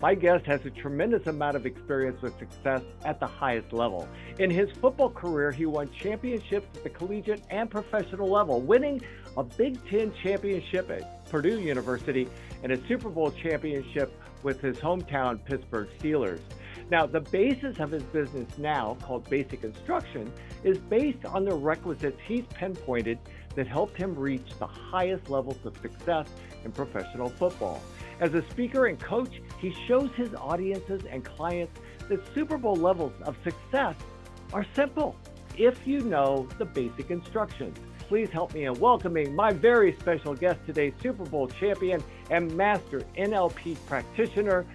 My guest has a tremendous amount of experience with success at the highest level. In his football career, he won championships at the collegiate and professional level, winning a Big Ten championship at Purdue University and a Super Bowl championship with his hometown Pittsburgh Steelers. Now, the basis of his business now, called Basic Instruction, is based on the requisites he's pinpointed that helped him reach the highest levels of success in professional football. As a speaker and coach, he shows his audiences and clients that Super Bowl levels of success are simple if you know the basic instructions. Please help me in welcoming my very special guest today, Super Bowl champion and master NLP practitioner,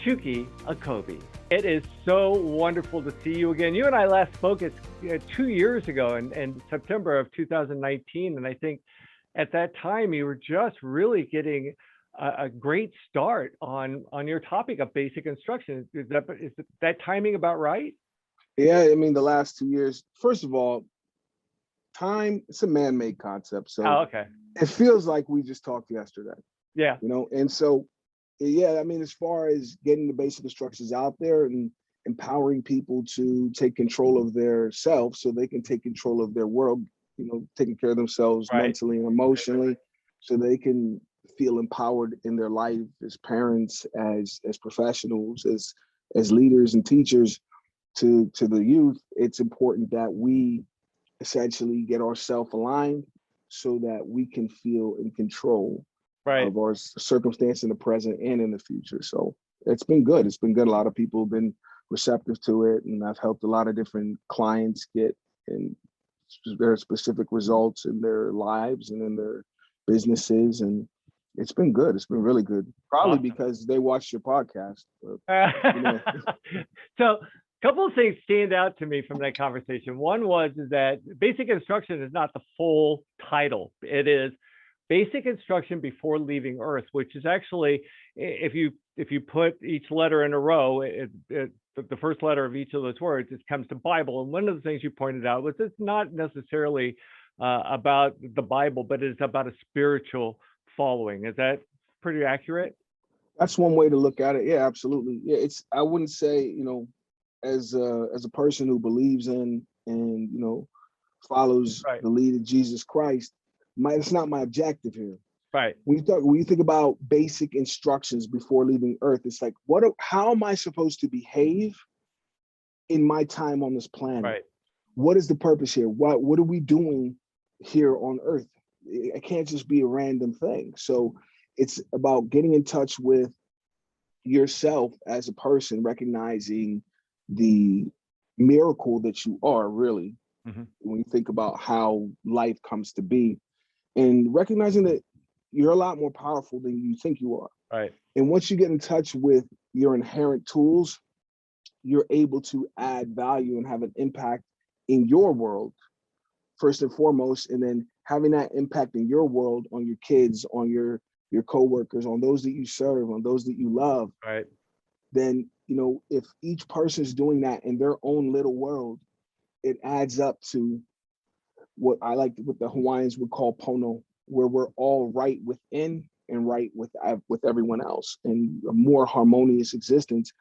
Chukky Okobi. It is so wonderful to see you again. You and I last spoke 2 years ago in September of 2019, and I think at that time you were just really getting a great start on your topic of basic instruction. Is that timing about right? Yeah, I mean, the last 2 years, first of all, time, it's a man-made concept. So okay. It feels like we just talked yesterday. Yeah. And so, yeah, I mean, as far as getting the basic instructions out there and empowering people to take control of their self so they can take control of their world, taking care of themselves mentally and emotionally, so they can feel empowered in their life as parents, as professionals, as leaders and teachers to the youth. It's important that we essentially get ourselves aligned so that we can feel in control of our circumstance in the present and in the future. So it's been good. It's been good. A lot of people have been receptive to it, and I've helped a lot of different clients get in very specific results in their lives and in their businesses, and it's been good. It's been really good. Probably because they watched your podcast. So a couple of things stand out to me from that conversation. One was that basic instruction is not the full title. It is basic instruction before leaving Earth, which is actually, if you put each letter in a row, the first letter of each of those words, it comes to Bible. And one of the things you pointed out was it's not necessarily about the Bible, but it's about a spiritual following. Is that pretty accurate? That's one way to look at it. Yeah, absolutely. Yeah, I wouldn't say, as a person who believes in and follows the lead of Jesus Christ, it's not my objective here. Right. When you think about basic instructions before leaving Earth, it's like, how am I supposed to behave in my time on this planet? Right. What is the purpose here? What are we doing here on Earth? It can't just be a random thing. So it's about getting in touch with yourself as a person, recognizing the miracle that you are really, when you think about how life comes to be, and recognizing that you're a lot more powerful than you think you are. Right. And once you get in touch with your inherent tools, you're able to add value and have an impact in your world, first and foremost, and then having that impact in your world on your kids, on your coworkers, on those that you serve, on those that you love. Right. Then, if each person is doing that in their own little world, it adds up to what the Hawaiians would call pono, where we're all right within and right with everyone else, and a more harmonious existence,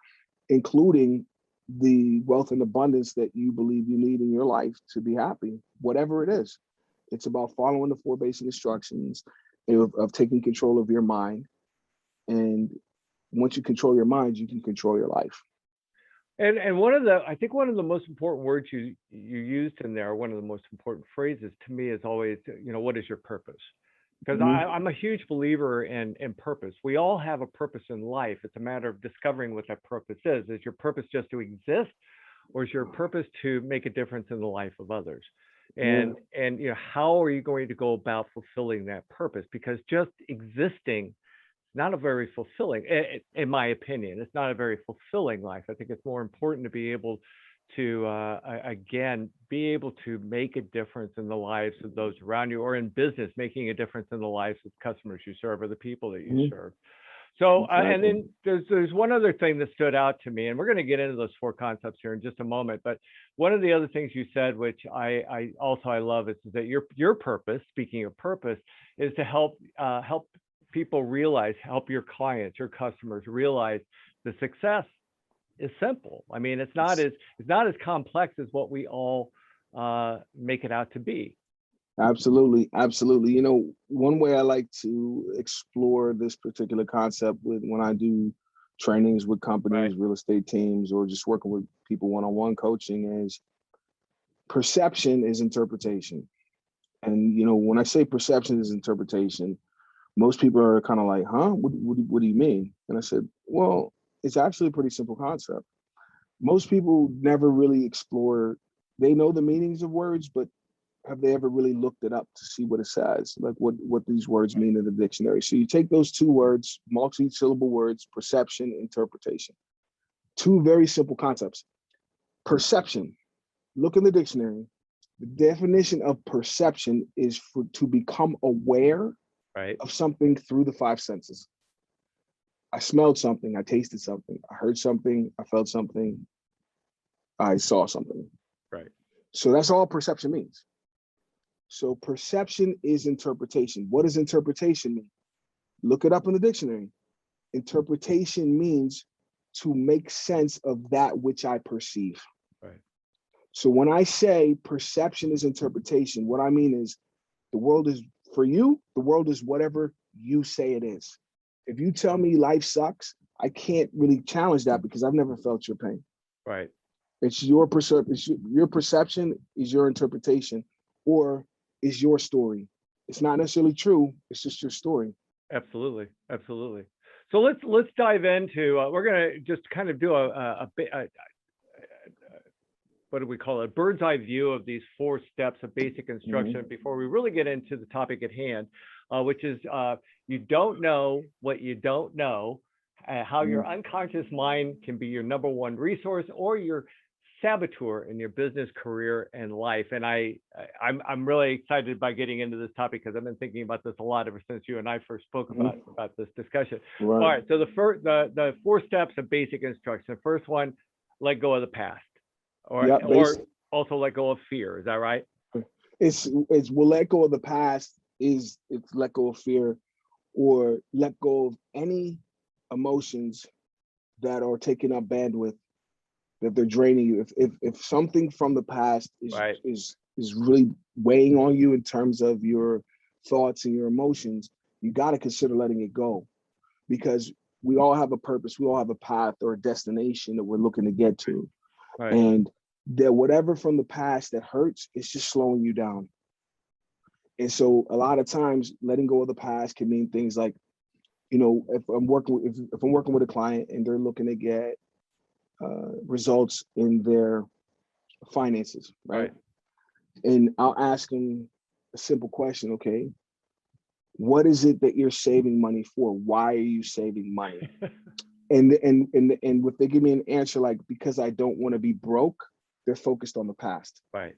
including the wealth and abundance that you believe you need in your life to be happy, whatever it is. It's about following the 4 basic instructions of taking control of your mind. And once you control your mind, you can control your life. And I think one of the most important words you used in there, one of the most important phrases to me is always, what is your purpose? Because I'm a huge believer in purpose. We all have a purpose in life. It's a matter of discovering what that purpose is. Is your purpose just to exist, or is your purpose to make a difference in the life of others? And how are you going to go about fulfilling that purpose? Because just existing, not a very fulfilling, in my opinion, it's not a very fulfilling life. I think it's more important to be able to, again, be able to make a difference in the lives of those around you, or in business, making a difference in the lives of customers you serve or the people that you serve. So, Exactly. and then there's one other thing that stood out to me, and we're going to get into those four concepts here in just a moment. But one of the other things you said, which I also I love, is that your purpose. Speaking of purpose, is to help people realize, help your clients, your customers realize the success is simple. I mean, it's not as complex as what we all make it out to be. Absolutely, absolutely. You know, one way I like to explore this particular concept when I do trainings with companies, Right. real estate teams, or just working with people one-on-one coaching is perception is interpretation. And, you know, when I say perception is interpretation, most people are kind of like, huh, what do you mean? And I said, well, it's actually a pretty simple concept. Most people never really explore, they know the meanings of words, but have they ever really looked it up to see what it says, like what these words mean in the dictionary? So you take those two words, multi-syllable words, perception, interpretation, two very simple concepts. Perception, look in the dictionary. The definition of perception is to become aware Right. of something through the five senses. I smelled something, I tasted something, I heard something, I felt something, I saw something. Right. So that's all perception means. So perception is interpretation. What does interpretation mean? Look it up in the dictionary. Interpretation means to make sense of that which I perceive. Right. So when I say perception is interpretation, what I mean is the world is, for you, the world is whatever you say it is. If you tell me life sucks, I can't really challenge that because I've never felt your pain. Right. It's your perception. Your perception is your interpretation, or is your story. It's not necessarily true. It's just your story. Absolutely. Absolutely. So let's dive into. We're going to just kind of do a what do we call it? Bird's eye view of these 4 steps of basic instruction before we really get into the topic at hand, which is you don't know what you don't know, how your unconscious mind can be your number one resource or your saboteur in your business, career, and life. And I'm really excited by getting into this topic because I've been thinking about this a lot ever since you and I first spoke about this discussion. Right. All right. So the 4 steps of basic instruction. The first one, let go of the past. Or also let go of fear. Is that right? It's we'll let go of the past, it's let go of fear, or let go of any emotions that are taking up bandwidth, that they're draining you. If something from the past is really weighing on you in terms of your thoughts and your emotions, you got to consider letting it go, because we all have a purpose, we all have a path or a destination that we're looking to get to. Right. And that whatever from the past that hurts, it's just slowing you down. And so a lot of times letting go of the past can mean things like, you know, if I'm working with a client and they're looking to get results in their finances, right? And I'll ask them a simple question, okay, what is it that you're saving money for? Why are you saving money? And if they give me an answer like, because I don't want to be broke, they're focused on the past. Right.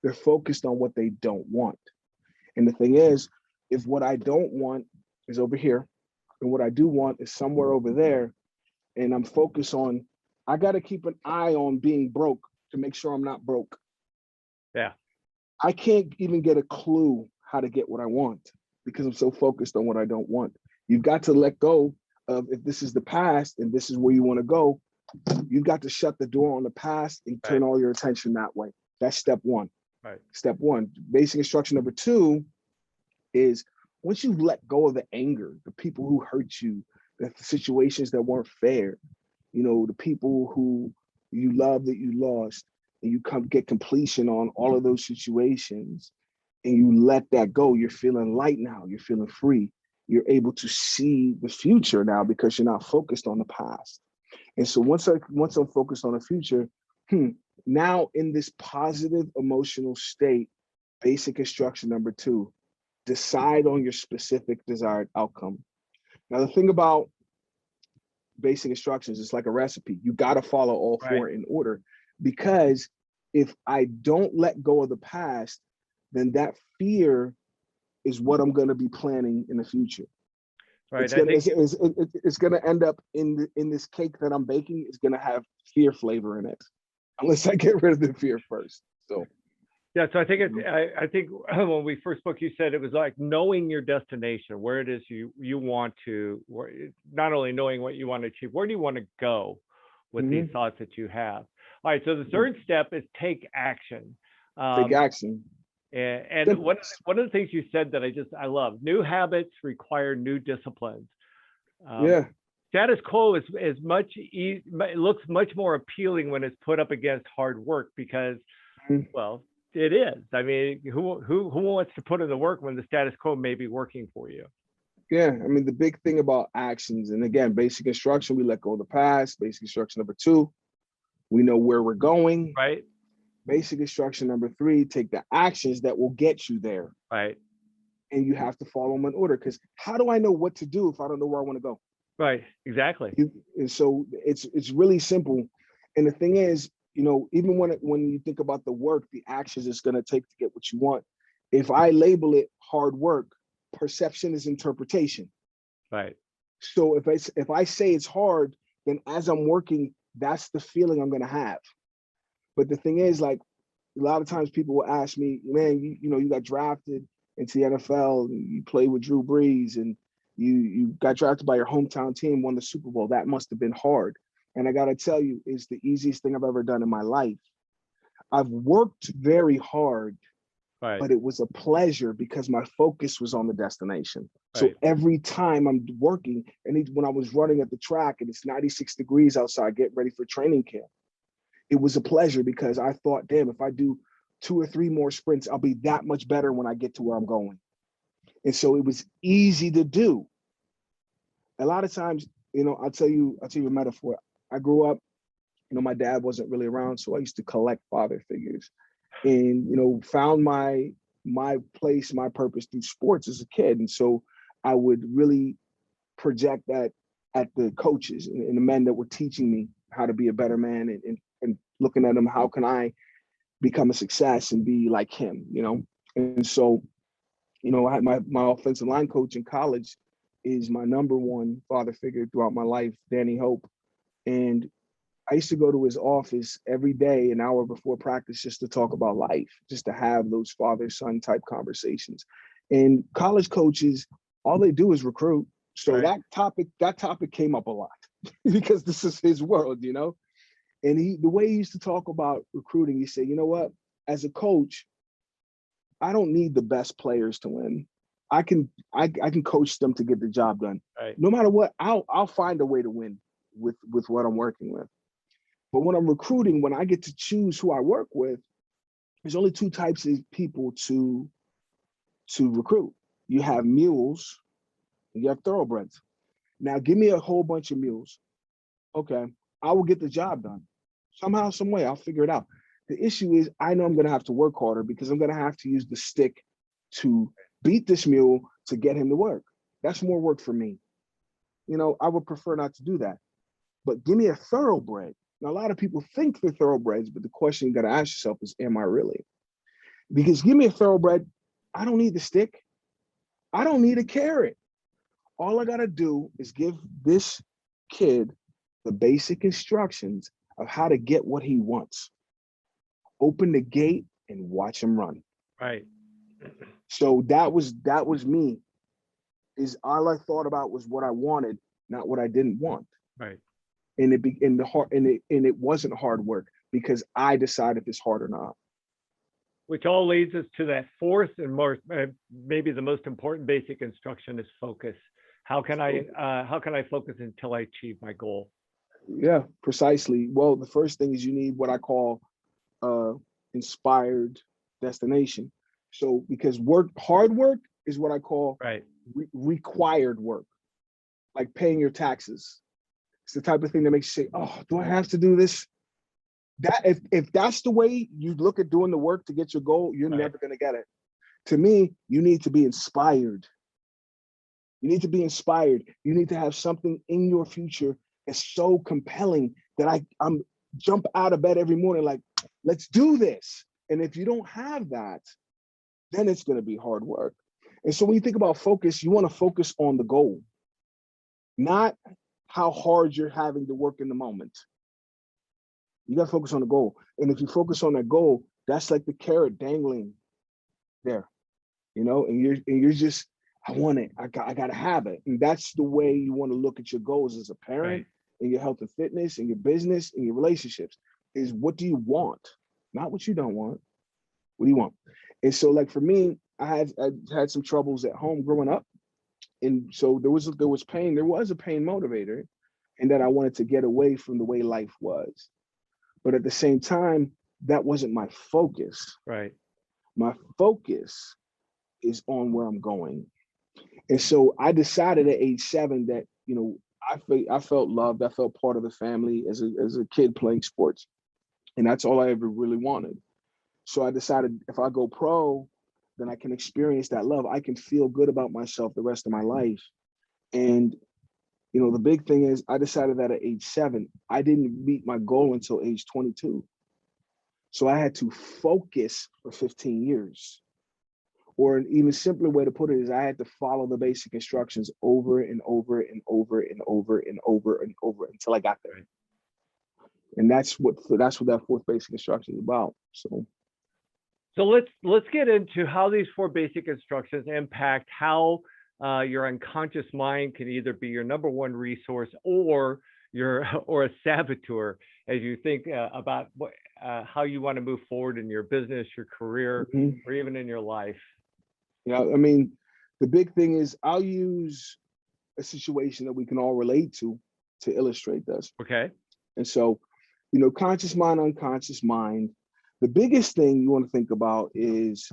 They're focused on what they don't want. And the thing is, if what I don't want is over here, and what I do want is somewhere over there, and I'm focused on, I got to keep an eye on being broke to make sure I'm not broke. Yeah. I can't even get a clue how to get what I want because I'm so focused on what I don't want. You've got to let go of, if this is the past and this is where you want to go, you've got to shut the door on the past and turn all your attention that way. That's step 1. Right. Step 1. Basic instruction number 2 is, once you let go of the anger, the people who hurt you, the situations that weren't fair, you know, the people who you love that you lost, and you get completion on all of those situations, and you let that go, you're feeling light now, you're feeling free. You're able to see the future now because you're not focused on the past. And so once I'm focused on the future, now in this positive emotional state, basic instruction number 2, decide on your specific desired outcome. Now, the thing about basic instructions, it's like a recipe. You got to follow all 4 in order, because if I don't let go of the past, then that fear is what I'm going to be planning in the future. Right. It's gonna it's gonna end up in this cake that I'm baking. It's gonna have fear flavor in it, unless I get rid of the fear first. So yeah, so I think I think when we first spoke, you said it was like knowing your destination, where it is you want to, not only knowing what you want to achieve, where do you want to go with these thoughts that you have. All right, so the third step is take action. Take action. And one of the things you said that I love, new habits require new disciplines. Status quo is it looks much more appealing when it's put up against hard work because, well, it is. I mean, who wants to put in the work when the status quo may be working for you? Yeah, I mean, the big thing about actions, and again, basic instruction, we let go of the past. Basic instruction number 2, we know where we're going. Right. Basic instruction number 3, take the actions that will get you there. Right. And you have to follow them in order, because how do I know what to do if I don't know where I want to go? Right, exactly. And so it's really simple. And the thing is, you know, even when you think about the work, the actions it's going to take to get what you want, if I label it hard work, perception is interpretation. Right. So if I say it's hard, then as I'm working, that's the feeling I'm going to have. But the thing is, like, a lot of times people will ask me, man, you know, you got drafted into the NFL, and you played with Drew Brees, and you got drafted by your hometown team, won the Super Bowl. That must have been hard. And I got to tell you, it's the easiest thing I've ever done in my life. I've worked very hard, but it was a pleasure because my focus was on the destination. So every time I'm working, and when I was running at the track and it's 96 degrees outside, getting ready for training camp, it was a pleasure because I thought, damn, if I do 2 or 3 more sprints, I'll be that much better when I get to where I'm going. And so it was easy to do. A lot of times, you know, I'll tell you a metaphor. I grew up, you know, my dad wasn't really around, so I used to collect father figures, and, you know, found my place, my purpose through sports as a kid. And so I would really project that at the coaches and the men that were teaching me how to be a better man, and looking at them, how can I become a success and be like him, you know? And so, you know, I had my offensive line coach in college is my number one father figure throughout my life, Danny Hope. And I used to go to his office every day, an hour before practice, just to talk about life, just to have those father-son type conversations. And college coaches, all they do is recruit. So that topic came up a lot because this is his world, you know? And the way he used to talk about recruiting, he said, you know what, as a coach, I don't need the best players to win. I can coach them to get the job done. No matter what, I'll find a way to win with what I'm working with. But when I'm recruiting, when I get to choose who I work with, there's only 2 types of people to recruit. You have mules and you have thoroughbreds. Now give me a whole bunch of mules. Okay, I will get the job done. Somehow, some way, I'll figure it out. The issue is I know I'm gonna have to work harder because I'm gonna have to use the stick to beat this mule to get him to work. That's more work for me. You know, I would prefer not to do that. But give me a thoroughbred. Now, a lot of people think they're thoroughbreds, but the question you got to ask yourself is, am I really? Because give me a thoroughbred, I don't need the stick. I don't need a carrot. All I got to do is give this kid the basic instructions of how to get what he wants. Open the gate and watch him run. Right. So that was me. Is all I thought about was what I wanted, not what I didn't want. Right. And it wasn't hard work because I decided if it's hard or not. Which all leads us to that fourth and maybe the most important basic instruction is focus. How can I focus until I achieve my goal? Yeah, precisely. Well, the first thing is you need what I call inspired destination. So because hard work is what I call required work, like paying your taxes. It's the type of thing that makes you say, oh, do I have to do this? That if that's the way you look at doing the work to get your goal, you're never going to get it. To me, you need to be inspired. You need to be inspired. You need to have something in your future that's so compelling that I'm jump out of bed every morning like, let's do this. And if you don't have that, then it's going to be hard work. And so when you think about focus, you want to focus on the goal. not how hard you're having to work in the moment. You got to focus on the goal. And if you focus on that goal, that's like the carrot dangling there, you know, and you're just, I want it. I got to have it. And that's the way you want to look at your goals as a parent, in your health and fitness, in your business, in your relationships, is what do you want? Not what you don't want. What do you want? And so like for me, I had some troubles at home growing up. And so there was pain. There was a pain motivator, and that I wanted to get away from the way life was. But at the same time, that wasn't my focus. Right. My focus is on where I'm going. And so I decided at age 7 that, you know, I felt loved. I felt part of the family as a kid playing sports. And that's all I ever really wanted. So I decided if I go pro, then I can experience that love. I can feel good about myself the rest of my life. And, you know, the big thing is I decided that at age 7, I didn't meet my goal until age 22. So I had to focus for 15 years. Or an even simpler way to put it is I had to follow the basic instructions over and over and over and over and over and over until I got there. And that's what that 4th basic instruction is about. So let's get into how these 4 basic instructions impact how your unconscious mind can either be your number 1 resource or a saboteur as you think about how you want to move forward in your business, your career, or even in your life. Yeah, I mean, the big thing is I'll use a situation that we can all relate to illustrate this. Okay. And so, you know, conscious mind, unconscious mind. The biggest thing you want to think about is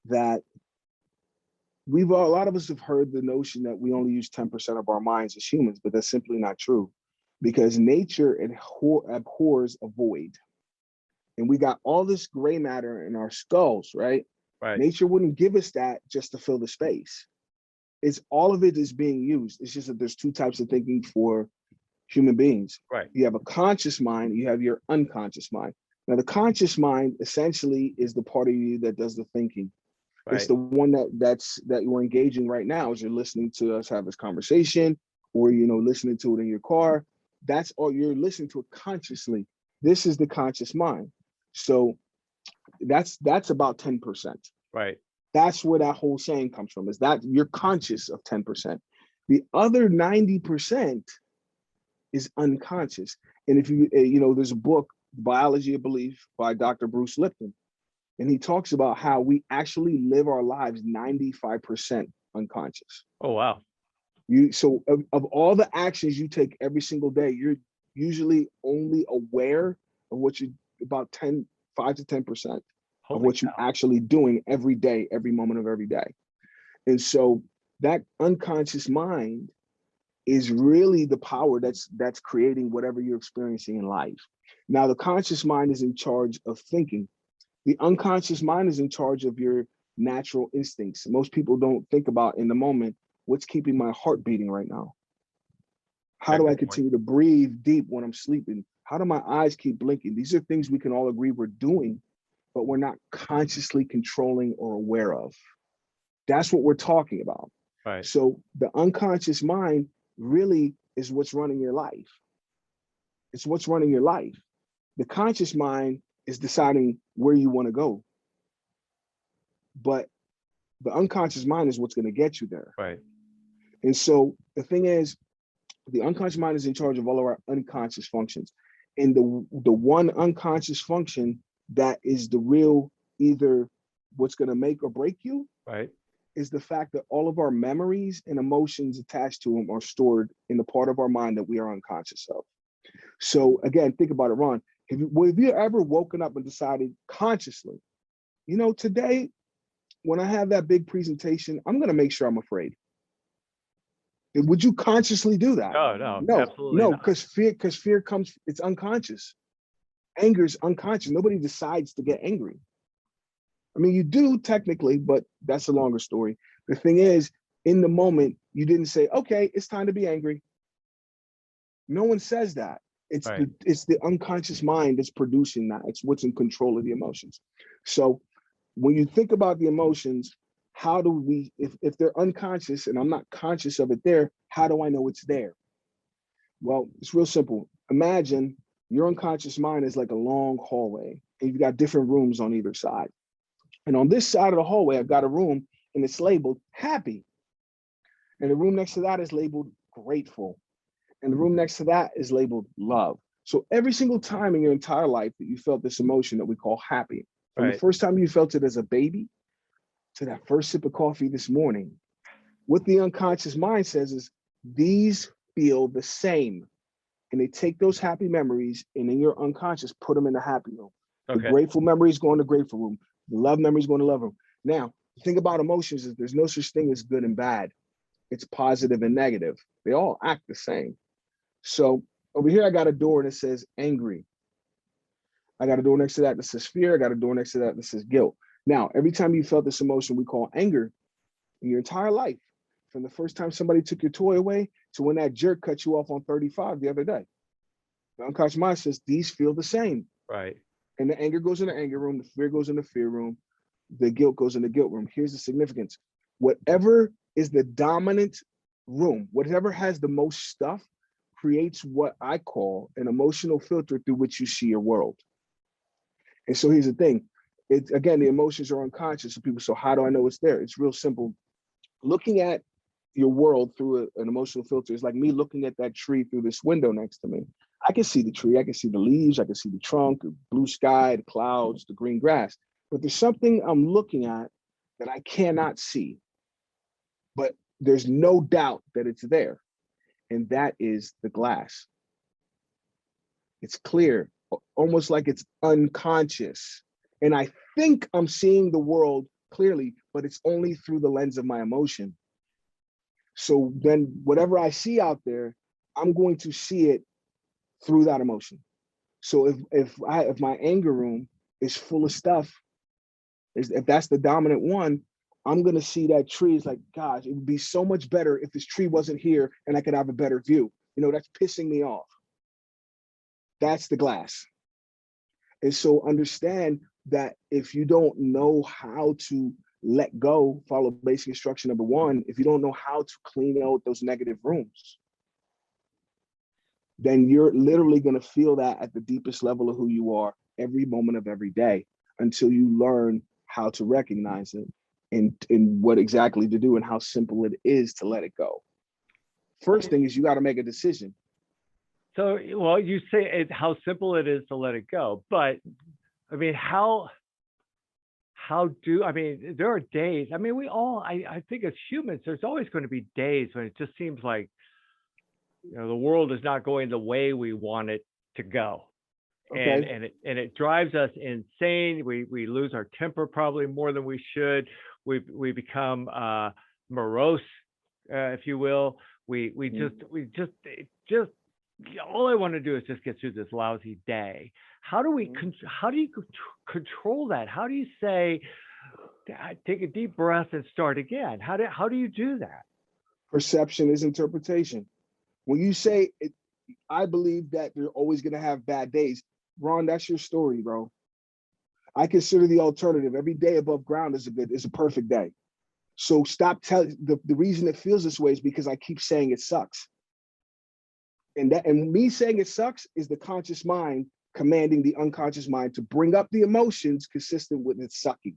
that a lot of us have heard the notion that we only use 10% of our minds as humans, but that's simply not true, because nature abhors a void. And we got all this gray matter in our skulls, right? Right. Nature wouldn't give us that just to fill the space. All of it is being used. It's just that there's 2 types of thinking for human beings. Right. You have a conscious mind, you have your unconscious mind. Now, the conscious mind essentially is the part of you that does the thinking. Right. It's the one that you're engaging right now as you're listening to us have this conversation, or, you know, listening to it in your car. That's all, you're listening to it consciously. This is the conscious mind. So that's about 10%. Right. That's where that whole saying comes from, is that you're conscious of 10%. The other 90% is unconscious. And if you know, there's a book, Biology of Belief, by Dr. Bruce Lipton. And he talks about how we actually live our lives 95% unconscious. Oh, wow. So of all the actions you take every single day, you're usually only aware of about 5 to 10% of what you're actually doing every day, every moment of every day. And so that unconscious mind is really the power that's creating whatever you're experiencing in life. Now, the conscious mind is in charge of thinking. The unconscious mind is in charge of your natural instincts. Most people don't think about in the moment, what's keeping my heart beating right now? How do I continue to breathe deep when I'm sleeping? How do my eyes keep blinking? These are things we can all agree we're doing, but we're not consciously controlling or aware of. That's what we're talking about. Right. So the unconscious mind really is what's running your life. It's what's running your life. The conscious mind is deciding where you want to go. But the unconscious mind is what's going to get you there. Right. And so the thing is, the unconscious mind is in charge of all of our unconscious functions. And the one unconscious function that is the real, either what's going to make or break you, right, is the fact that all of our memories and emotions attached to them are stored in the part of our mind that we are unconscious of. So again, think about it, Ron. Have you ever woken up and decided consciously, you know, today, when I have that big presentation, I'm going to make sure I'm afraid? Would you consciously do that? No, absolutely no, because fear comes, it's unconscious. Anger is unconscious. Nobody decides to get angry. I mean, you do technically, but that's a longer story. The thing is, in the moment, you didn't say, okay, it's time to be angry. No one says that. It's right. It's the unconscious mind that's producing that. It's what's in control of the emotions. So when you think about the emotions, how do we, if they're unconscious and I'm not conscious of it there, how do I know it's there? Well, it's real simple. Imagine your unconscious mind is like a long hallway, and you've got different rooms on either side. And on this side of the hallway, I've got a room and it's labeled happy. And the room next to that is labeled grateful. And the room next to that is labeled love. So every single time in your entire life that you felt this emotion that we call happy, from the first time you felt it as a baby to that first sip of coffee this morning, what the unconscious mind says is these feel the same. And they take those happy memories and in your unconscious, put them in the happy room. The grateful memories go in the grateful room. The love memories go in the love room. Now, the thing about emotions is there's no such thing as good and bad. It's positive and negative. They all act the same. So over here, I got a door and it says angry. I got a door next to that says fear. I got a door next to that says guilt. Now, every time you felt this emotion we call anger in your entire life, from the first time somebody took your toy away to when that jerk cut you off on 35 the other day, the unconscious mind says these feel the same. Right. And the anger goes in the anger room, the fear goes in the fear room, the guilt goes in the guilt room. Here's the significance. Whatever is the dominant room, whatever has the most stuff, creates what I call an emotional filter through which you see your world. And so here's the thing. It's, again, the emotions are unconscious of people. So how do I know it's there? It's real simple. Looking at your world through an emotional filter is like me looking at that tree through this window next to me. I can see the tree, I can see the leaves, I can see the trunk, the blue sky, the clouds, the green grass. But there's something I'm looking at that I cannot see. But there's no doubt that it's there. And that is the glass. It's clear, almost like it's unconscious. And I think I'm seeing the world clearly, but it's only through the lens of my emotion. So then whatever I see out there, I'm going to see it through that emotion. So if my anger room is full of stuff, if that's the dominant one, I'm gonna see that tree. It's like, gosh, it would be so much better if this tree wasn't here and I could have a better view. You know, that's pissing me off. That's the glass. And so understand that if you don't know how to let go, follow basic instruction number one, if you don't know how to clean out those negative rooms, then you're literally going to feel that at the deepest level of who you are every moment of every day until you learn how to recognize it and what exactly to do and how simple it is to let it go. First thing is you got to make a decision. So, well, you say how simple it is to let it go, but I mean, I mean, there are days, I mean, I think as humans, there's always going to be days when it just seems like, you know, the world is not going the way we want it to go. Okay. And it drives us insane. We lose our temper probably more than we should. We become morose, if you will. We just all I want to do is just get through this lousy day. How do you control that? How do you say, take a deep breath and start again? How do you do that? Perception is interpretation. When you say it, I believe that you're always going to have bad days. Ron, that's your story, bro. I consider the alternative. Every day above ground is a perfect day. So stop telling. The reason it feels this way is because I keep saying it sucks. And me saying it sucks is the conscious mind commanding the unconscious mind to bring up the emotions consistent with it sucking.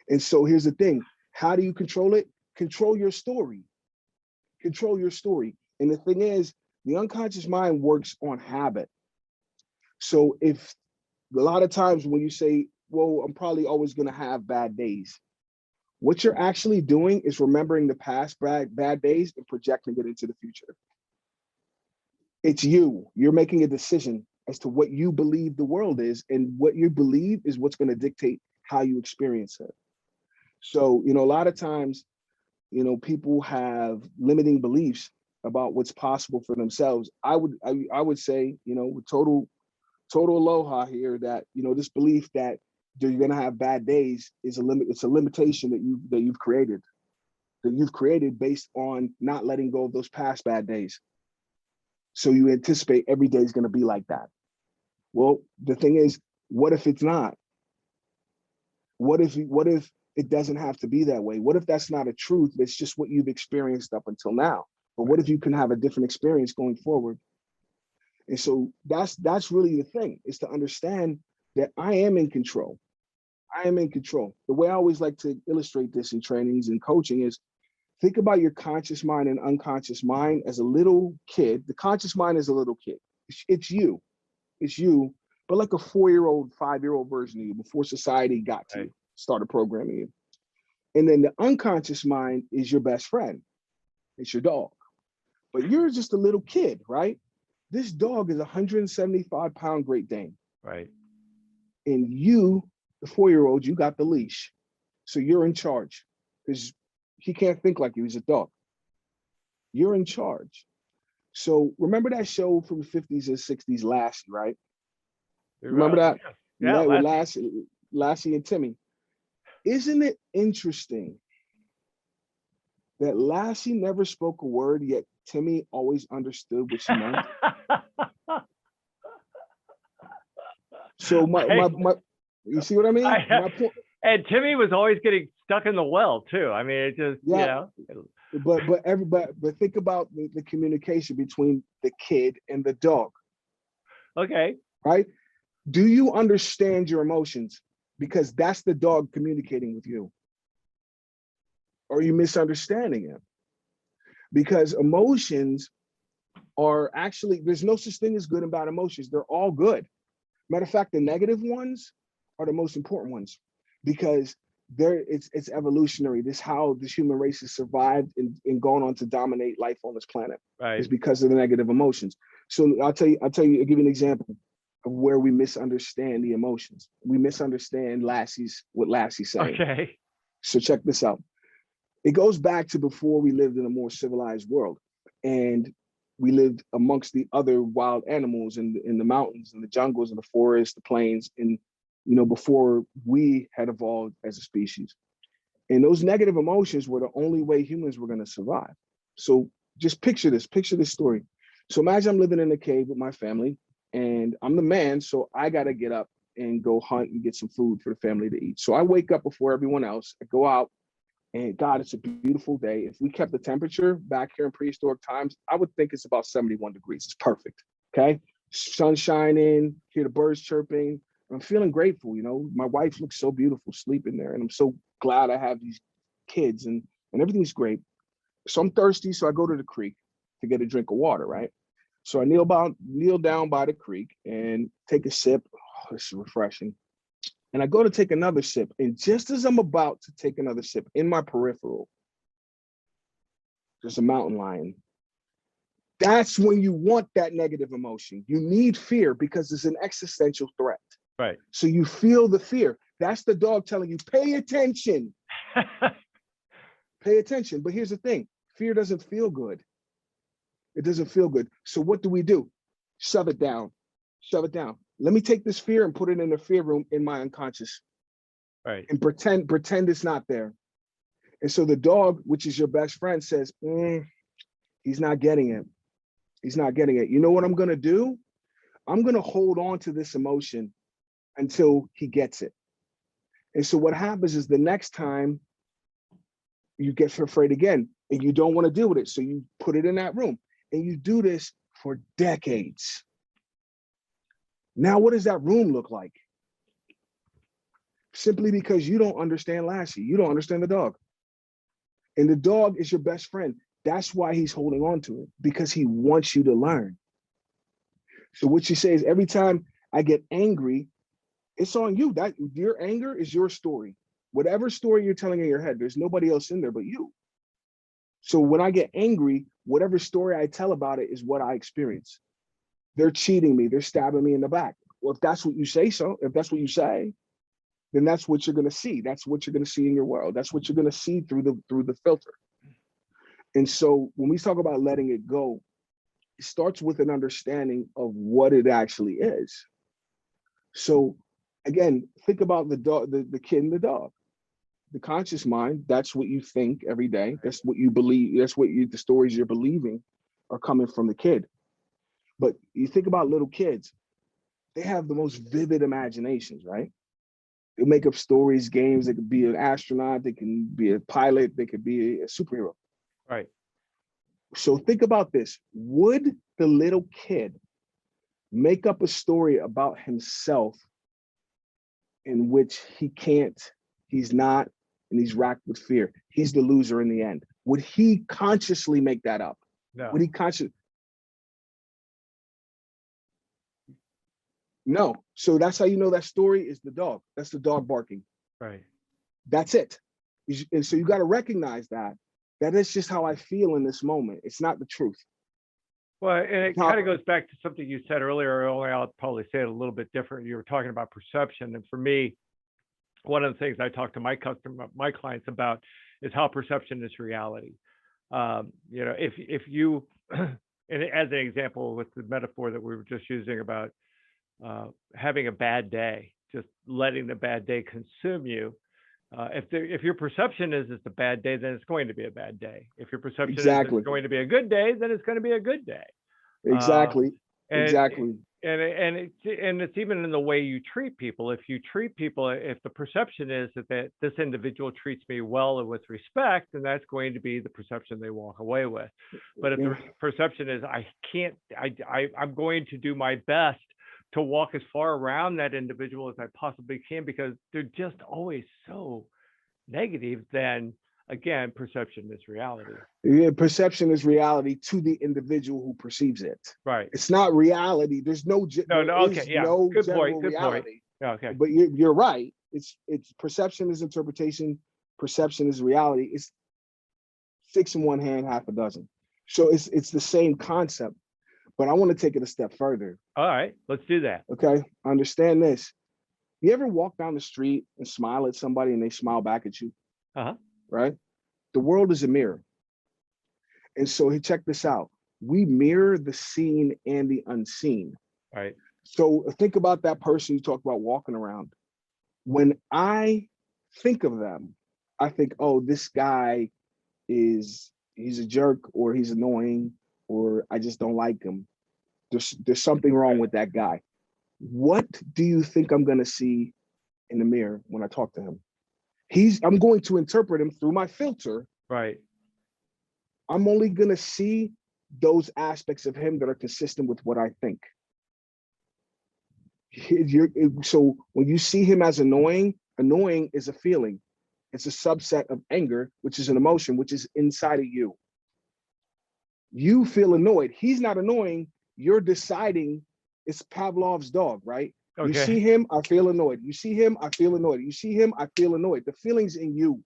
And so here's the thing. How do you control it? Control your story. Control your story. And the thing is, the unconscious mind works on habit. So if a lot of times when you say, well, I'm probably always going to have bad days, what you're actually doing is remembering the past bad days and projecting it into the future. It's you. You're making a decision as to what you believe the world is, and what you believe is what's going to dictate how you experience it. So, you know, a lot of times, you know, people have limiting beliefs about what's possible for themselves. I would say, you know, with total aloha here, that, you know, this belief that you're going to have bad days is it's a limitation that you've created based on not letting go of those past bad days. So you anticipate every day is going to be like that. Well, the thing is, what if it's not? What if It doesn't have to be that way. What if that's not a truth? It's just what you've experienced up until now. But what if you can have a different experience going forward? And so that's really the thing, is to understand that I am in control. I am in control. The way I always like to illustrate this in trainings and coaching is, think about your conscious mind and unconscious mind as a little kid. The conscious mind is a little kid. It's you. It's you, but like a 4-year-old, 5-year-old version of you before society got to you, started programming you. And then the unconscious mind is your best friend. It's your dog. But you're just a little kid, right? This dog is a 175-pound Great Dane. Right. And you, the 4-year-old, you got the leash. So you're in charge, because he can't think like you. He's a dog. You're in charge. So remember that show from the 50s and 60s, Lassie, right? Remember that? Yeah, with Lassie and Timmy. Isn't it interesting that Lassie never spoke a word, yet Timmy always understood what she meant? So my you see what I mean? My point. And Timmy was always getting stuck in the well too. I mean, it just, yeah. But think about the communication between the kid and the dog. Okay. Right? Do you understand your emotions? Because that's the dog communicating with you. Or are you misunderstanding him? Because emotions are actually, there's no such thing as good and bad emotions. They're all good. Matter of fact, the negative ones are the most important ones, because it's evolutionary. This is how this human race has survived and gone on to dominate life on this planet. Right. It's because of the negative emotions. So I'll give you an example of where we misunderstand the emotions. We misunderstand what Lassie's saying. Okay. So check this out. It goes back to before we lived in a more civilized world, and we lived amongst the other wild animals in the mountains and the jungles and the forests, the plains, and before we had evolved as a species. And those negative emotions were the only way humans were going to survive. So just picture this story. So imagine I'm living in a cave with my family, and I'm the man, so I got to get up and go hunt and get some food for the family to eat. So I wake up before everyone else. I go out, and God, it's a beautiful day. If we kept the temperature back here in prehistoric times, I would think it's about 71 degrees. It's perfect. Okay. Sun shining, hear the birds chirping. I'm feeling grateful. My wife looks so beautiful sleeping there. And I'm so glad I have these kids and everything's great. So I'm thirsty. So I go to the creek to get a drink of water, right? So I kneel down by the creek and take a sip. Oh, this is refreshing. And I go to take another sip. And just as I'm about to take another sip, in my peripheral, there's a mountain lion. That's when you want that negative emotion. You need fear because it's an existential threat. Right. So you feel the fear. That's the dog telling you, pay attention. Pay attention. But here's the thing. Fear doesn't feel good. It doesn't feel good. So what do? Shove it down. Shove it down. Let me take this fear and put it in the fear room in my unconscious. Right. And pretend it's not there. And so the dog, which is your best friend, says, he's not getting it. He's not getting it. You know what I'm going to do? I'm going to hold on to this emotion until he gets it. And so what happens is the next time you get afraid again and you don't want to deal with it. So you put it in that room and you do this for decades. Now, what does that room look like? Simply because you don't understand Lassie. You don't understand the dog. And the dog is your best friend. That's why he's holding on to it, because he wants you to learn. So what you say is, every time I get angry, it's on you. That your anger is your story. Whatever story you're telling in your head, there's nobody else in there but you. So when I get angry, whatever story I tell about it is what I experience. They're cheating me. They're stabbing me in the back. Well, if that's what you say, if that's what you say, then that's what you're going to see. That's what you're going to see in your world. That's what you're going to see through the filter. And so when we talk about letting it go, it starts with an understanding of what it actually is. So again, think about the dog, the kid and the dog. The conscious mind, that's what you think every day. That's what you believe. That's the stories you're believing are coming from the kid. But you think about little kids, they have the most vivid imaginations, right? They make up stories, games. They could be an astronaut. They can be a pilot. They could be a superhero. Right. So think about this. Would the little kid make up a story about himself in which he's not, and he's racked with fear? He's the loser in the end. Would he consciously make that up? No. Would he consciously? No. So that's how you know that story is the dog. That's the dog barking. Right. That's it. And so you got to recognize that is just how I feel in this moment. It's not the truth. Well, and it kind of goes back to something you said earlier, only I'll probably say it a little bit different. You were talking about perception. And for me, one of the things I talk to my clients about is how perception is reality. If you, and as an example with the metaphor that we were just using about having a bad day, just letting the bad day consume you. If your perception is it's a bad day, then it's going to be a bad day. If your perception is it's going to be a good day, then it's going to be a good day. Exactly. Exactly. And it's even in the way you treat people. If you treat people, if the perception is that this individual treats me well and with respect, then that's going to be the perception they walk away with. But if the perception is I'm going to do my best to walk as far around that individual as I possibly can because they're just always so negative, then again, perception is reality. Yeah, perception is reality to the individual who perceives it. Right. It's not reality. There's no okay, yeah. no good general point. Good reality. point. Yeah, okay. But you're right. It's perception is interpretation. Perception is reality. It's 6 in one hand, half a dozen. So it's the same concept. But I want to take it a step further. All right, let's do that. Okay, understand this. You ever walk down the street and smile at somebody and they smile back at you? Right? The world is a mirror. And so check this out. We mirror the seen and the unseen. Right. So think about that person you talked about walking around. When I think of them, I think, oh, this guy he's a jerk, or he's annoying, or I just don't like him. There's something wrong with that guy. What do you think I'm going to see in the mirror when I talk to him? I'm going to interpret him through my filter. Right. I'm only going to see those aspects of him that are consistent with what I think. So when you see him as annoying is a feeling. It's a subset of anger, which is an emotion, which is inside of you. You feel annoyed. He's not annoying. You're deciding. It's Pavlov's dog, right? Okay. You see him, I feel annoyed. You see him, I feel annoyed. You see him, I feel annoyed. The feeling's in you.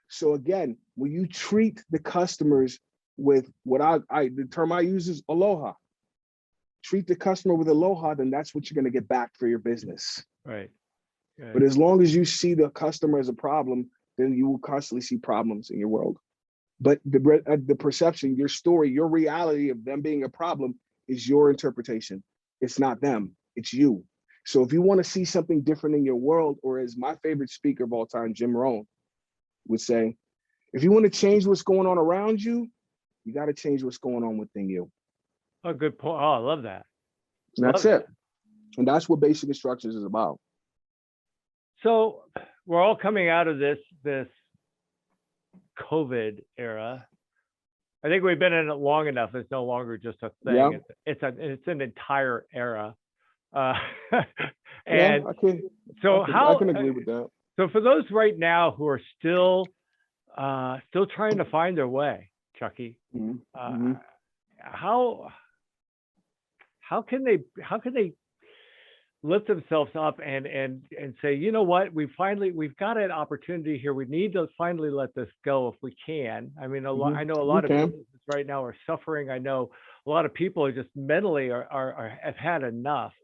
So again, when you treat the customers with what the term I use is aloha. Treat the customer with aloha, then that's what you're going to get back for your business. Right. But as long as you see the customer as a problem, then you will constantly see problems in your world. But the perception, your story, your reality of them being a problem is your interpretation. It's not them, it's you. So if you want to see something different in your world, or as my favorite speaker of all time, Jim Rohn, would say, if you want to change what's going on around you, you got to change what's going on within you. Oh, good point. Oh, I love that. And that's it. And that's what basic instructions is about. So we're all coming out of this COVID era. I think we've been in it long enough. It's no longer just a thing. Yeah. It's an entire era. And yeah, I can agree with that. So for those right now who are still trying to find their way, Chukky, how can they lift themselves up and say, you know what, we've got an opportunity here. We need to finally let this go if we can. I mean, I know a lot of businesses right now are suffering. I know a lot of people are just mentally have had enough.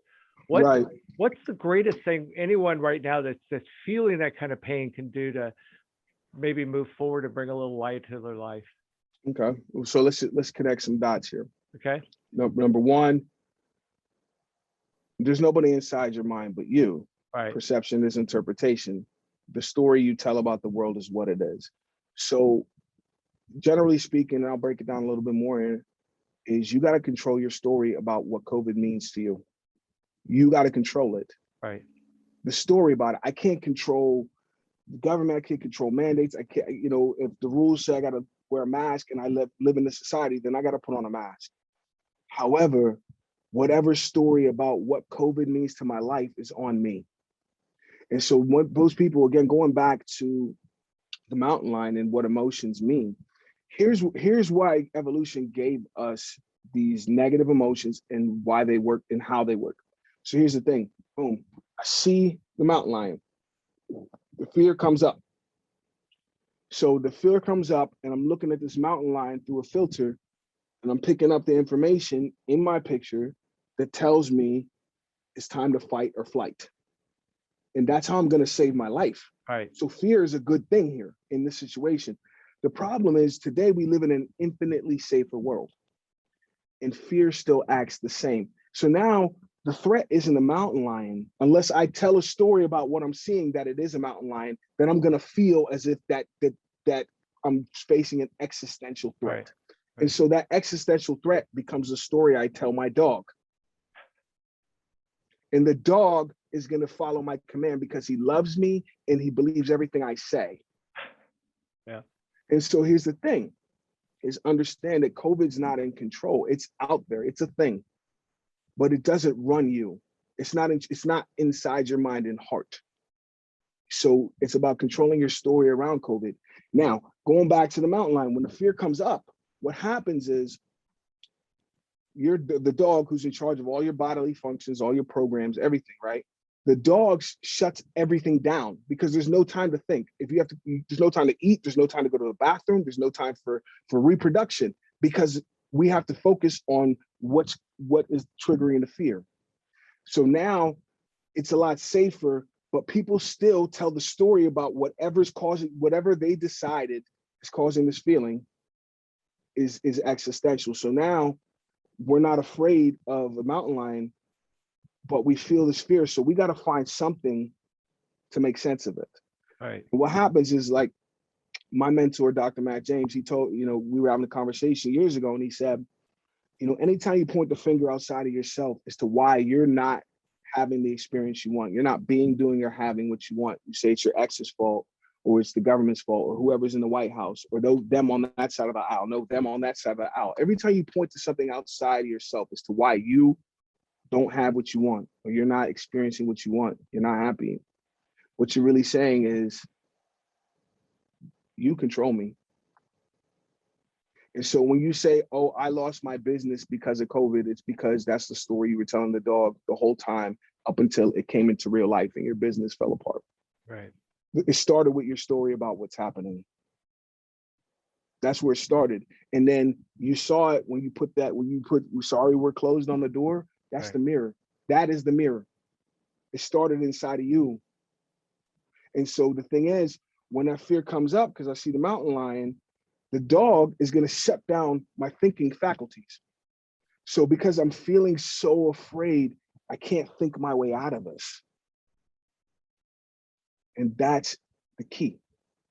What's the greatest thing anyone right now that's feeling that kind of pain can do to maybe move forward and bring a little light to their life? Okay, so let's connect some dots here. Okay. Number one, there's nobody inside your mind but you. Right. Perception is interpretation. The story you tell about the world is what it is. So generally speaking, and I'll break it down a little bit more here, is you got to control your story about what COVID means to you. You got to control it. Right. the story about it. I can't control the government. I can't control mandates. I can't, you know, if the rules say I got to wear a mask and I live in this society, then I got to put on a mask. However, whatever story about what COVID means to my life is on me. And so what those people, again, going back to the mountain lion and what emotions mean, here's why evolution gave us these negative emotions and why they work and how they work. So here's the thing, boom, I see the mountain lion, the fear comes up. So the fear comes up and I'm looking at this mountain lion through a filter and I'm picking up the information in my picture that tells me it's time to fight or flight. And that's how I'm going to save my life. Right. So fear is a good thing here in this situation. The problem is today we live in an infinitely safer world and fear still acts the same. So now the threat isn't a mountain lion. Unless I tell a story about what I'm seeing that it is a mountain lion, then I'm going to feel as if that I'm facing an existential threat. Right. And so that existential threat becomes a story I tell my dog. And the dog is going to follow my command because he loves me and he believes everything I say. Yeah. And so here's the thing, is understand that COVID's not in control. It's out there. It's a thing, but it doesn't run you. It's not inside your mind and heart. So it's about controlling your story around COVID. Now, going back to the mountain lion, when the fear comes up, what happens is you're the dog who's in charge of all your bodily functions, all your programs, everything, right? The dog shuts everything down because there's no time to think. There's no time to eat, there's no time to go to the bathroom, there's no time for reproduction because we have to focus on what is triggering the fear. So now it's a lot safer, but people still tell the story about whatever they decided is causing this feeling is existential. So now we're not afraid of a mountain lion, but we feel this fear. So we got to find something to make sense of it. Right. And what happens is, like my mentor, Dr. Matt James, he told, we were having a conversation years ago and he said, anytime you point the finger outside of yourself as to why you're not having the experience you want, you're not doing or having what you want. You say it's your ex's fault, or it's the government's fault, or whoever's in the White House, or them on that side of the aisle, no, them on that side of the aisle. Every time you point to something outside of yourself as to why you don't have what you want, or you're not experiencing what you want, you're not happy, what you're really saying is, you control me. And so when you say, oh, I lost my business because of COVID, it's because that's the story you were telling the dog the whole time up until it came into real life and your business fell apart. Right. It started with your story about what's happening. That's where it started. And then you saw it when you put sorry, we're closed on the door. That's right. The mirror. That is the mirror. It started inside of you. And so the thing is, when that fear comes up, because I see the mountain lion, the dog is going to shut down my thinking faculties. So because I'm feeling so afraid, I can't think my way out of this. And that's the key.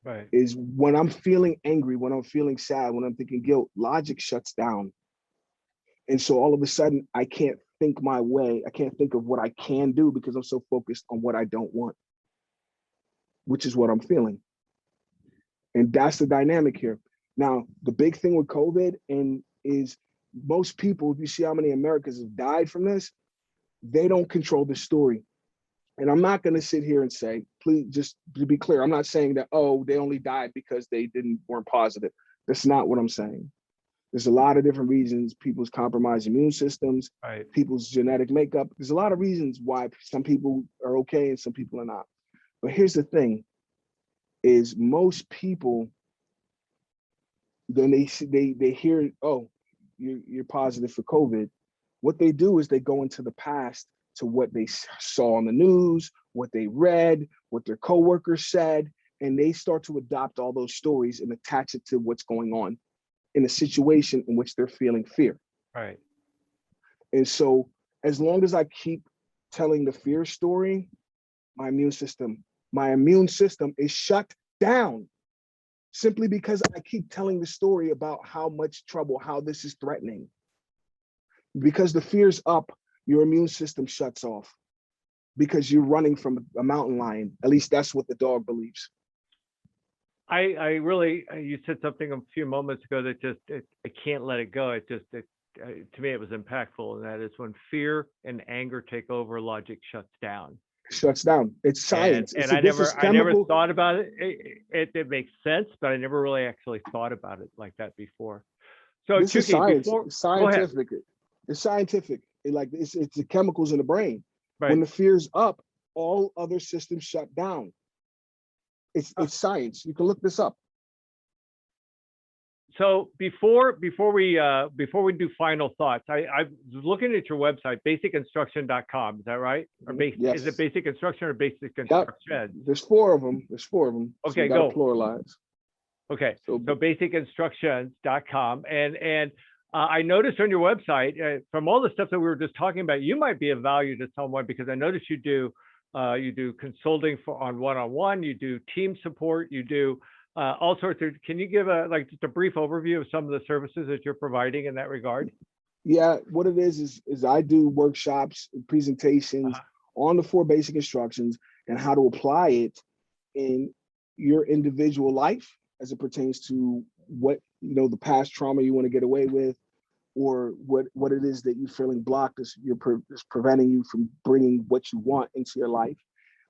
Right. Is when I'm feeling angry, when I'm feeling sad, when I'm thinking guilt, logic shuts down. And so all of a sudden, I can't think my way. I can't think of what I can do because I'm so focused on what I don't want, which is what I'm feeling. And that's the dynamic here. Now, the big thing with COVID is most people, if you see how many Americans have died from this, they don't control the story. And I'm not going to sit here and say, please, just to be clear, I'm not saying that, oh, they only died because they weren't positive. That's not what I'm saying. There's a lot of different reasons, people's compromised immune systems, right, people's genetic makeup. There's a lot of reasons why some people are okay and some people are not. But here's the thing, is most people, then they hear, oh, you're positive for COVID. What they do is they go into the past to what they saw on the news, what they read, what their coworkers said, and they start to adopt all those stories and attach it to what's going on in a situation in which they're feeling fear. Right. And so as long as I keep telling the fear story, my immune system is shut down simply because I keep telling the story about how much trouble, how this is threatening. Because the fear's up, your immune system shuts off. because you're running from a mountain lion. At least that's what the dog believes. I really, you said something a few moments ago that just, I can't let it go. To me, it was impactful, and that is when fear and anger take over, logic shuts down. Shuts down. It's science. And This is I never chemical. thought about it. It makes sense, but I never really actually thought about it like that before. So This is Chukky, science. before, It's go ahead. scientific. It's scientific. It's the chemicals in the brain. Right. When the fear's up, all other systems shut down. It's science. You can look this up. So before we do final thoughts, I was looking at your website, basicinstruction.com. Is that right? Or Yes. Is it Basic Instruction or Basic Instruction? Yep. There's four of them. Okay, so go. Pluralize. Okay. So basicinstructions.com. And I noticed on your website, from all the stuff that we were just talking about, you might be of value to someone, because I noticed you do consulting on one-on-one, you do team support, you do all sorts of. Can you give just a brief overview of some of the services that you're providing in that regard? Yeah, what it is I do workshops, presentations on the 4 basic instructions and how to apply it in your individual life as it pertains to what, the past trauma you want to get away with, or what it is that you're feeling blocked is preventing you from bringing what you want into your life.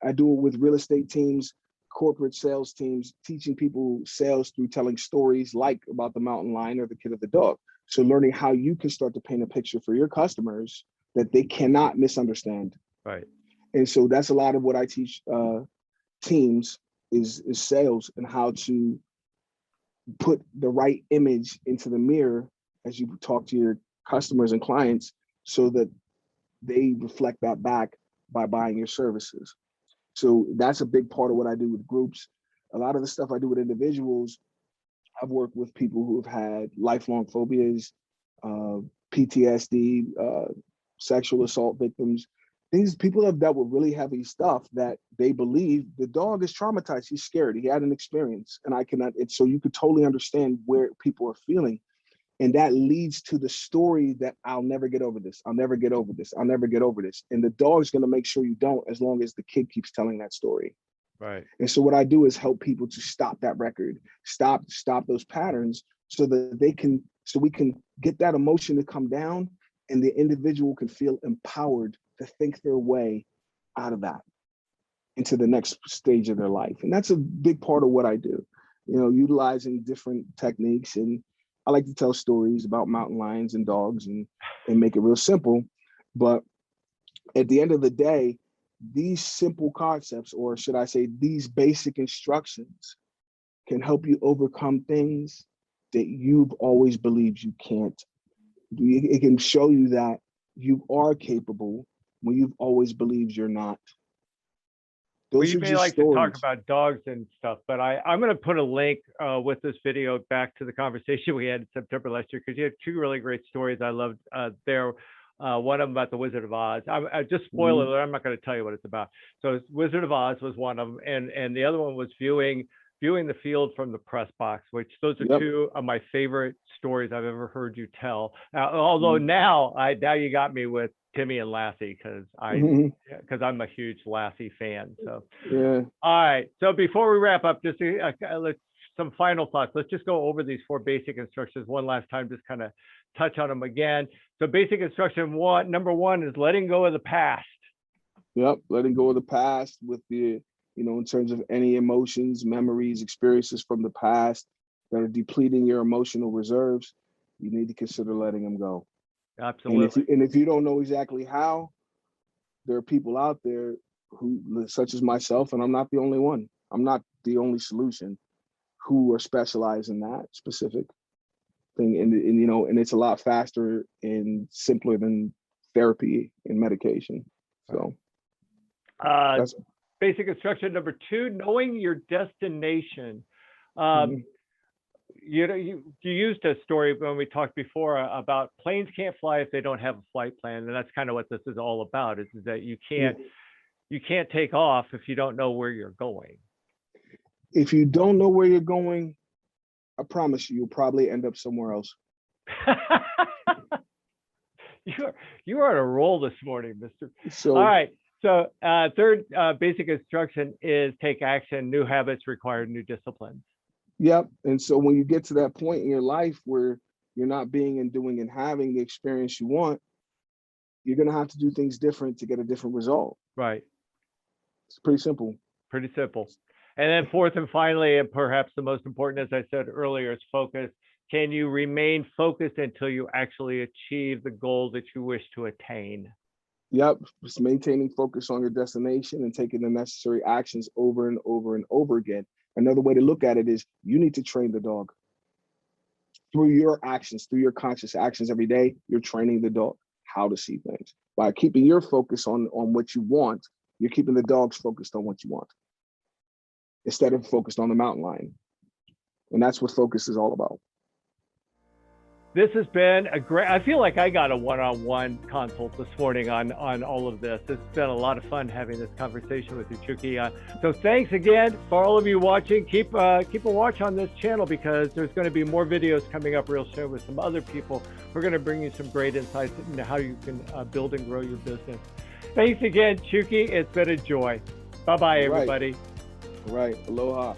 I do it with real estate teams, corporate sales teams, teaching people sales through telling stories like about the mountain lion or the kid of the dog. So learning how you can start to paint a picture for your customers that they cannot misunderstand. Right. And so that's a lot of what I teach teams is sales, and how to put the right image into the mirror as you talk to your customers and clients, so that they reflect that back by buying your services. So that's a big part of what I do with groups. A lot of the stuff I do with individuals, I've worked with people who have had lifelong phobias, PTSD, sexual assault victims. These people have dealt with really heavy stuff that they believe the dog is traumatized. He's scared. He had an experience, and so you could totally understand where people are feeling. And that leads to the story that I'll never get over this. I'll never get over this. I'll never get over this. And the dog's going to make sure you don't, as long as the kid keeps telling that story. Right. And so what I do is help people to stop that record, stop those patterns, so that we can get that emotion to come down, and the individual can feel empowered to think their way out of that into the next stage of their life. And that's a big part of what I do, utilizing different techniques. And I like to tell stories about mountain lions and dogs and make it real simple. But at the end of the day, these simple concepts, or should I say these basic instructions, can help you overcome things that you've always believed you can't. It can show you that you are capable when you've always believed you're not. Well, you may like to talk about dogs and stuff, but I'm going to put a link with this video back to the conversation we had in September last year, because you had 2 really great stories I loved there. One of them about the Wizard of Oz. I just spoiler alert, I'm not going to tell you what it's about. So Wizard of Oz was one of them, and the other one was viewing the field from the press box, which those are 2 of my favorite stories I've ever heard you tell. Although now you got me with Timmy and Lassie, because I'm a huge Lassie fan. So yeah. All right. So before we wrap up, just some final thoughts. Let's just go over these 4 basic instructions one last time, just kind of touch on them again. So basic instruction number 1 is letting go of the past. Yep, letting go of the past with the, in terms of any emotions, memories, experiences from the past that are depleting your emotional reserves. You need to consider letting them go. Absolutely. And if you don't know exactly how, there are people out there who, such as myself, and I'm not the only one. I'm not the only solution, who are specialized in that specific thing. And it's a lot faster and simpler than therapy and medication. So that's basic instruction number 2, knowing your destination. You used a story when we talked before about planes can't fly if they don't have a flight plan, and that's kind of what this is all about. Is that you can't take off if you don't know where you're going. If you don't know where you're going, I promise you'll probably end up somewhere else. You are on a roll this morning, Mister. So, all right. So third basic instruction is take action. New habits require new disciplines. Yep. And so when you get to that point in your life where you're not being and doing and having the experience you want, you're going to have to do things different to get a different result. Right. It's pretty simple. Pretty simple. And then fourth and finally, and perhaps the most important, as I said earlier, is focus. Can you remain focused until you actually achieve the goal that you wish to attain? Yep. Just maintaining focus on your destination and taking the necessary actions over and over and over again. Another way to look at it is you need to train the dog. Through your actions, through your conscious actions every day, you're training the dog how to see things. By keeping your focus on what you want, you're keeping the dogs focused on what you want instead of focused on the mountain lion. And that's what focus is all about. This has been a great, I feel like I got a one-on-one consult this morning on all of this. It's been a lot of fun having this conversation with you, Chukky. So thanks again for all of you watching. Keep a watch on this channel because there's going to be more videos coming up real soon with some other people. We're going to bring you some great insights into how you can build and grow your business. Thanks again, Chukky. It's been a joy. Bye-bye, everybody. All right. Aloha.